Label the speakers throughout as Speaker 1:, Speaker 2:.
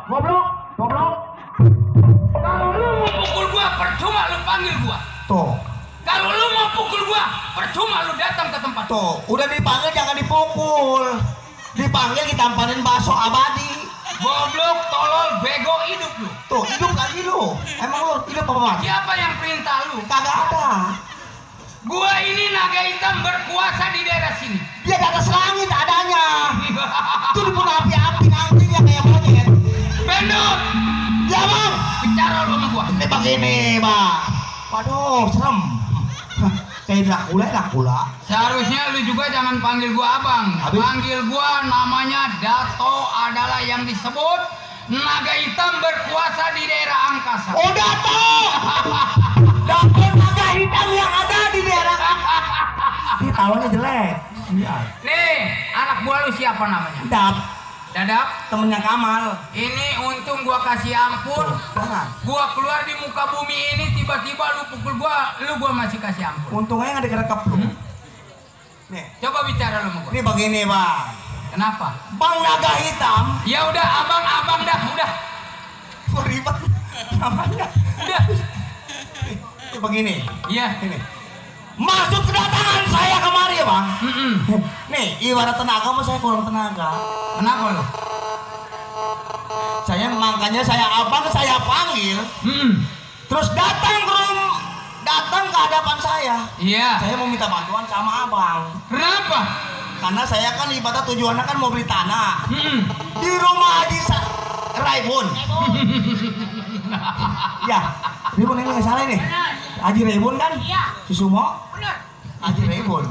Speaker 1: Goblok, goblok.
Speaker 2: Kalau lu mau pukul gua, percuma lu panggil gua.
Speaker 1: Tuh.
Speaker 2: Kalau lu mau pukul gua, percuma lu datang ke tempat.
Speaker 1: Tuh, udah dipanggil jangan dipukul. Dipanggil ditampanin bakso abadi.
Speaker 2: Goblok, tolol, bego, hidup lu.
Speaker 1: Tuh, hidup lagi lu. Emang lu hidup apa mati?
Speaker 2: Siapa yang perintah lu?
Speaker 1: Kagak ada.
Speaker 2: Gua ini naga hitam berkuasa di daerah sini.
Speaker 1: Dia di atas langit adanya. Itu dibunuh api-api nantinya kayak monyet.
Speaker 2: Bendut!
Speaker 1: Ya bang.
Speaker 2: Bicara lu sama gua.
Speaker 1: Ini begini bang. Waduh, serem. Kayak Dracula.
Speaker 2: Seharusnya lu juga jangan panggil gua abang.
Speaker 1: Habis?
Speaker 2: Panggil gua namanya Dato adalah yang disebut naga hitam berkuasa di daerah angkasa.
Speaker 1: Oh Dato. Dato naga hitam yang ada di daerah. Ini tawanya jelek. Iya.
Speaker 2: Nih, anak buah lu siapa namanya?
Speaker 1: Dap.
Speaker 2: Dadap.
Speaker 1: Temennya Kamal.
Speaker 2: Ini untung gua kasih ampun.
Speaker 1: Jangan.
Speaker 2: Gua keluar di muka bumi ini tiba-tiba lu pukul gua masih kasih ampun.
Speaker 1: Untungnya nggak dikerekap lu. Nih.
Speaker 2: Coba bicara lu sama gua.
Speaker 1: Ini begini bang.
Speaker 2: Kenapa?
Speaker 1: Bang naga hitam.
Speaker 2: Ya udah abang dah, udah.
Speaker 1: Ribet namanya.
Speaker 2: Udah.
Speaker 1: Ini begini.
Speaker 2: Iya.
Speaker 1: Ini. Maksud kedatangan saya kemari ya bang. Nih ibarat tenaga mas saya kurang tenaga.
Speaker 2: Kenapa lu?
Speaker 1: Makanya saya abang saya panggil. Terus datang ke hadapan saya.
Speaker 2: Iya.
Speaker 1: Saya mau minta bantuan sama abang.
Speaker 2: Kenapa?
Speaker 1: Karena saya kan ibarat tujuannya kan mau beli tanah. Di rumah Haji Raibun. Ya, Raibun ini nggak salah ini. Haji Raibun kan?
Speaker 3: Iya.
Speaker 1: Susumo?
Speaker 3: Benar.
Speaker 1: Haji Raibun.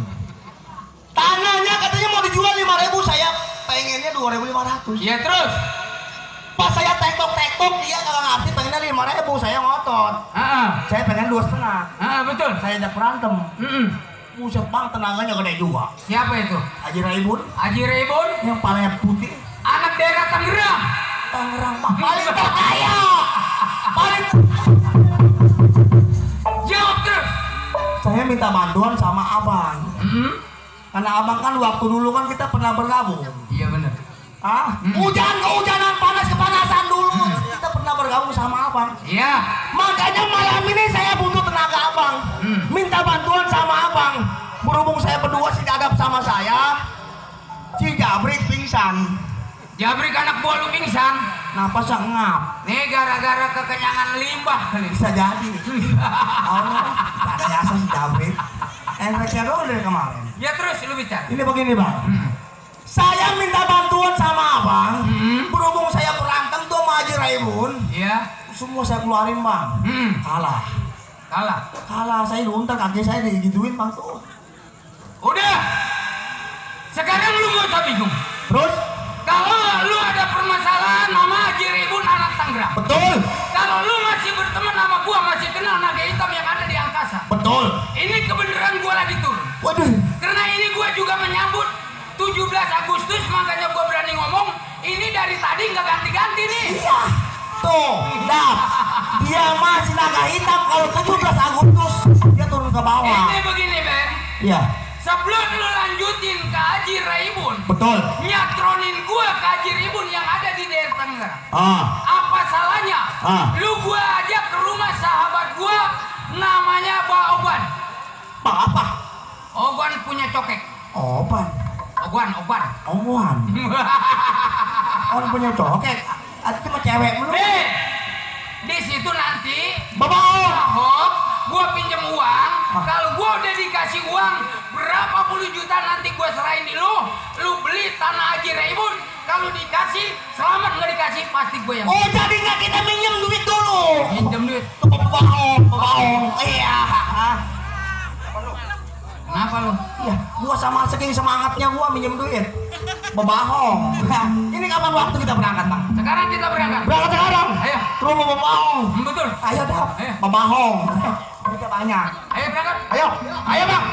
Speaker 1: Tanahnya katanya mau dijual 5.000, saya pengennya 2.500.
Speaker 2: Iya terus.
Speaker 1: Pas saya tektok dia kagak ngerti pengennya 5.000, saya ngotot. Saya pengen 2,5.
Speaker 2: Betul.
Speaker 1: Saya ajak berantem. Buset bang, tenaganya gede juga.
Speaker 2: Siapa itu?
Speaker 1: Haji Raibun.
Speaker 2: Haji Raibun.
Speaker 1: Yang palanya putih.
Speaker 2: Anak daerah Tangerang.
Speaker 1: Tangerang pak. Paling kaya. Paling.
Speaker 2: Jawab terus.
Speaker 1: Saya minta bantuan sama abang. Karena abang kan waktu dulu kan kita pernah bergabung.
Speaker 2: Iya benar.
Speaker 1: Hujan-kehujanan, panas-kepanasan dulu. Kita pernah bergabung sama abang.
Speaker 2: Iya.
Speaker 1: Makanya malam ini saya butuh tenaga abang. Minta bantuan sama abang. Berhubung saya berdua si Dadap sama saya, si Jabrik pingsan.
Speaker 2: Jabrik anak buah lu pingsan.
Speaker 1: Napasnya ngap.
Speaker 2: Nih gara-gara kekenyangan limbah kali.
Speaker 1: Bisa jadi. Allah, gak ada jasa si Jabrik. Enreknya doang dari kemarin.
Speaker 2: Ya terus lu bicara.
Speaker 1: Ini begini bang. Saya minta bantuan sama abang. Berhubung saya berantem tuh sama Haji Raibun.
Speaker 2: Iya.
Speaker 1: Semua saya keluarin bang. Kalah. Saya luntar, kaki saya digituin bang tuh.
Speaker 2: Udah. Sekarang lu gak usah bingung.
Speaker 1: Terus?
Speaker 2: Kalau lu ada permasalahan sama Haji Raibun anak Tangerang.
Speaker 1: Betul.
Speaker 2: Kalau lu masih berteman sama gua, masih kenal naga hitam yang ada di angkasa.
Speaker 1: Betul.
Speaker 2: Ini kebenaran gua lagi turun.
Speaker 1: Waduh.
Speaker 2: Karena ini gua juga menyambut 17 Agustus, makanya gua berani ngomong. Ini dari tadi nggak ganti-ganti nih.
Speaker 1: Iya. Tuh, Dap. Dia masih naga hitam kalau 17 Agustus dia turun ke bawah.
Speaker 2: Ini begini, Ben.
Speaker 1: Iya.
Speaker 2: Sebelum lu lanjutin ke Haji Raibun,
Speaker 1: Betul.
Speaker 2: nyatronin gua ke Haji Raibun yang ada di daerah Tangerang. Apa salahnya? Lu gua ajak ke rumah sahabat gua namanya Pak Oban.
Speaker 1: Pak apa?
Speaker 2: Oban punya cokek.
Speaker 1: Oban. Orang punya cokek. Itu mah cewek mulu.
Speaker 2: Di situ nanti
Speaker 1: Bapak.
Speaker 2: gua pinjam uang. Kalau gua udah dikasih uang berapa puluh juta nanti gua serahin di lu. Lu beli tanah Haji Raibun. Kalau dikasih selamat, nggak dikasih pasti gua yang.
Speaker 1: Oh jadi nggak kita minjem duit dulu?
Speaker 2: Pinjam duit.
Speaker 1: Bohong. Iya.
Speaker 2: Kenapa lu?
Speaker 1: Iya, gua sama saking semangatnya gua minjem duit. Bebohong. Ini kapan waktu kita berangkat, Bang?
Speaker 2: Sekarang kita berangkat.
Speaker 1: Berangkat sekarang.
Speaker 2: Ayo.
Speaker 1: Ke rumah bebohong.
Speaker 2: Betul.
Speaker 1: Ayo, Dap.
Speaker 2: Ayo.
Speaker 1: Bebohong. Duitnya banyak.
Speaker 2: Ayo berangkat.
Speaker 1: Ayo, Bang.